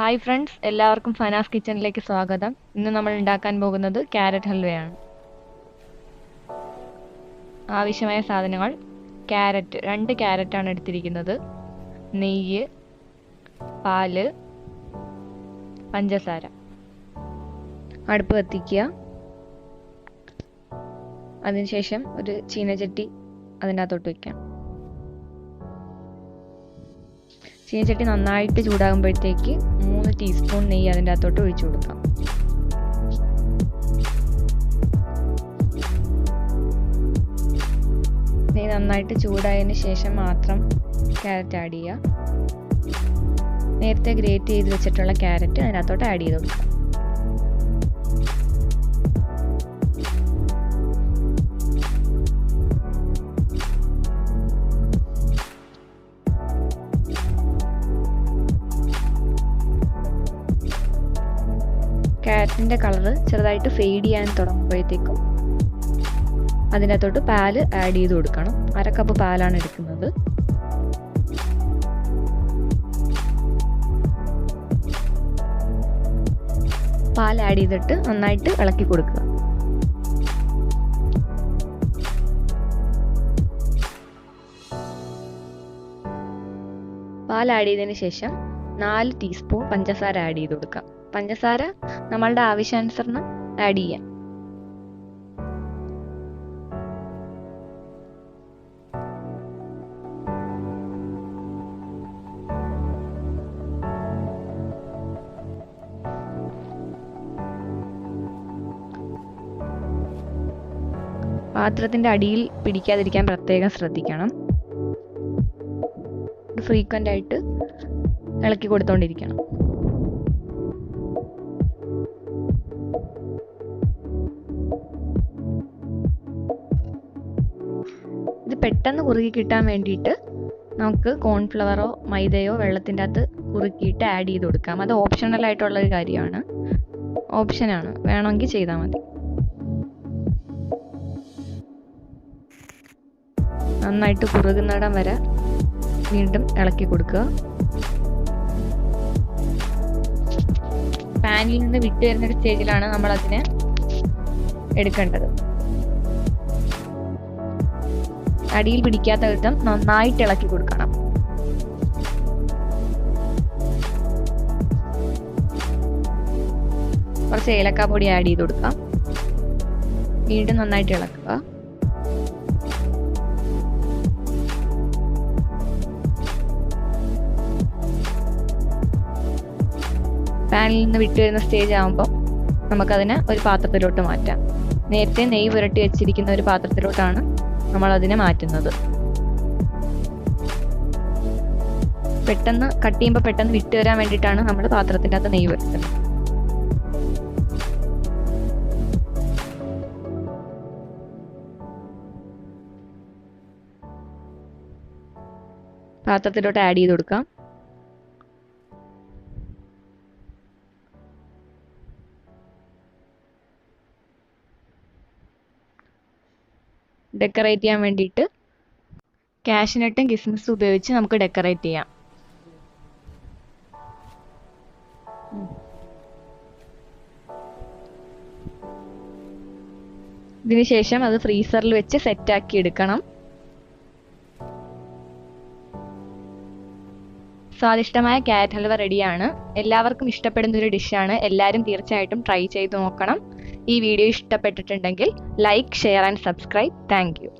Hi friends, എല്ലാവർക്കും ഫനാസ് കിച്ചണിലേക്ക് സ്വാഗതം. ഇന്ന് നമ്മൾ ഉണ്ടാക്കാൻ പോകുന്നത് ക്യാരറ്റ് ഹൽവയാണ്. ആവശ്യമായ സാധനങ്ങൾ: ക്യാരറ്റ്, 2 ക്യാരറ്റാണ് എടുത്തിരിക്കുന്നത്, നെയ്യ്, പാല്, പഞ്ചസാര. അടുപ്പ് കത്തിക്കുക. അതിനുശേഷം ഒരു ചീനച്ചട്ടി അതിൻ്റെ അകത്തോട്ട് വയ്ക്കാം. ചീനച്ചട്ടി നന്നായിട്ട് ചൂടാകുമ്പോഴത്തേക്ക് 3 ടീസ്പൂൺ നെയ്യ് അതിൻ്റെ അകത്തോട്ട് ഒഴിച്ചു കൊടുക്കാം. നെയ്യ് നന്നായിട്ട് ചൂടായതിന് ശേഷം മാത്രം ക്യാരറ്റ് ആഡ് ചെയ്യുക. നേരത്തെ ഗ്രേറ്റ് ചെയ്ത് വെച്ചിട്ടുള്ള ക്യാരറ്റ് അതിനകത്തോട്ട് ആഡ് ചെയ്ത് കൊടുക്കാം. ക്യാരറ്റിൻ്റെ കളറ് ചെറുതായിട്ട് ഫെയ്ഡ് ചെയ്യാൻ തുടങ്ങുമ്പോഴത്തേക്കും അതിനകത്തോട്ട് പാല് ആഡ് ചെയ്ത് കൊടുക്കണം. 1/2 കപ്പ് പാലാണ് എടുക്കുന്നത്. പാൽ ആഡ് ചെയ്തിട്ട് നന്നായിട്ട് ഇളക്കി കൊടുക്കുക. പാൽ ആഡ് ചെയ്തതിന് ശേഷം 4 ടീസ്പൂൺ പഞ്ചസാര ആഡ് ചെയ്ത് കൊടുക്കാം. പഞ്ചസാര നമ്മളുടെ ആവശ്യാനുസരണം ആഡ് ചെയ്യാം. പാത്രത്തിന്റെ അടിയിൽ പിടിക്കാതിരിക്കാൻ പ്രത്യേകം ശ്രദ്ധിക്കണം. ഫ്രീക്വന്റ് ആയിട്ട് ഇളക്കി കൊടുത്തോണ്ടിരിക്കണം. ഇത് പെട്ടെന്ന് കുറുകി കിട്ടാൻ വേണ്ടിയിട്ട് നമുക്ക് കോൺഫ്ലവറോ മൈദയോ വെള്ളത്തിൻ്റെ അകത്ത് കുറുക്കിയിട്ട് ആഡ് ചെയ്ത് കൊടുക്കാം. അത് ഓപ്ഷണൽ ആയിട്ടുള്ളൊരു കാര്യമാണ്, ഓപ്ഷനാണ്, വേണമെങ്കിൽ ചെയ്താൽ മതി. നന്നായിട്ട് കുറുകുന്നിടം വരെ വീണ്ടും ഇളക്കി കൊടുക്കുക. പാനിൽ നിന്ന് വിട്ടു വരുന്നൊരു സ്റ്റേജിലാണ് നമ്മൾ അതിനെ എടുക്കേണ്ടത്. അടിയിൽ പിടിക്കാത്ത വിധം നന്നായിട്ട് ഇളക്കി കൊടുക്കണം. കുറച്ച് ഏലക്കാപ്പൊടി ആഡ് ചെയ്ത് കൊടുക്കാം. വീണ്ടും നന്നായിട്ട് ഇളക്കുക. പാനിൽ നിന്ന് വിട്ടു വരുന്ന സ്റ്റേജ് ആകുമ്പോൾ നമുക്കതിനെ ഒരു പാത്രത്തിലോട്ട് മാറ്റാം. നേരത്തെ നെയ്യ് പുരട്ടി വെച്ചിരിക്കുന്ന ഒരു പാത്രത്തിലോട്ടാണ് നമ്മൾ അതിനെ മാറ്റുന്നത്. പെട്ടെന്ന് കട്ട് ചെയ്യുമ്പോൾ പെട്ടെന്ന് വിട്ടു വരാൻ വേണ്ടിയിട്ടാണ് നമ്മൾ പാത്രത്തിൻ്റെ അകത്ത് നെയ്യ് പുരട്ടുന്നത്. പാത്രത്തിലോട്ട് ആഡ് ചെയ്ത് കൊടുക്കാം. ഡെക്കറേറ്റ് ചെയ്യാൻ വേണ്ടിയിട്ട് കാഷ്നട്ടും കിസ്മിസും ഉപയോഗിച്ച് നമുക്ക് ഡെക്കറേറ്റ് ചെയ്യാം. ഇതിനുശേഷം അത് ഫ്രീസറിൽ വെച്ച് സെറ്റാക്കി എടുക്കണം. സ്വാദിഷ്ടമായ ക്യാരറ്റ് ഹൽവ റെഡിയാണ്. എല്ലാവർക്കും ഇഷ്ടപ്പെടുന്ന ഒരു ഡിഷാണ്. എല്ലാവരും തീർച്ചയായിട്ടും ട്രൈ ചെയ്ത് നോക്കണം. ഈ വീഡിയോ ഇഷ്ടപ്പെട്ടിട്ടുണ്ടെങ്കിൽ like, share and subscribe. Thank you.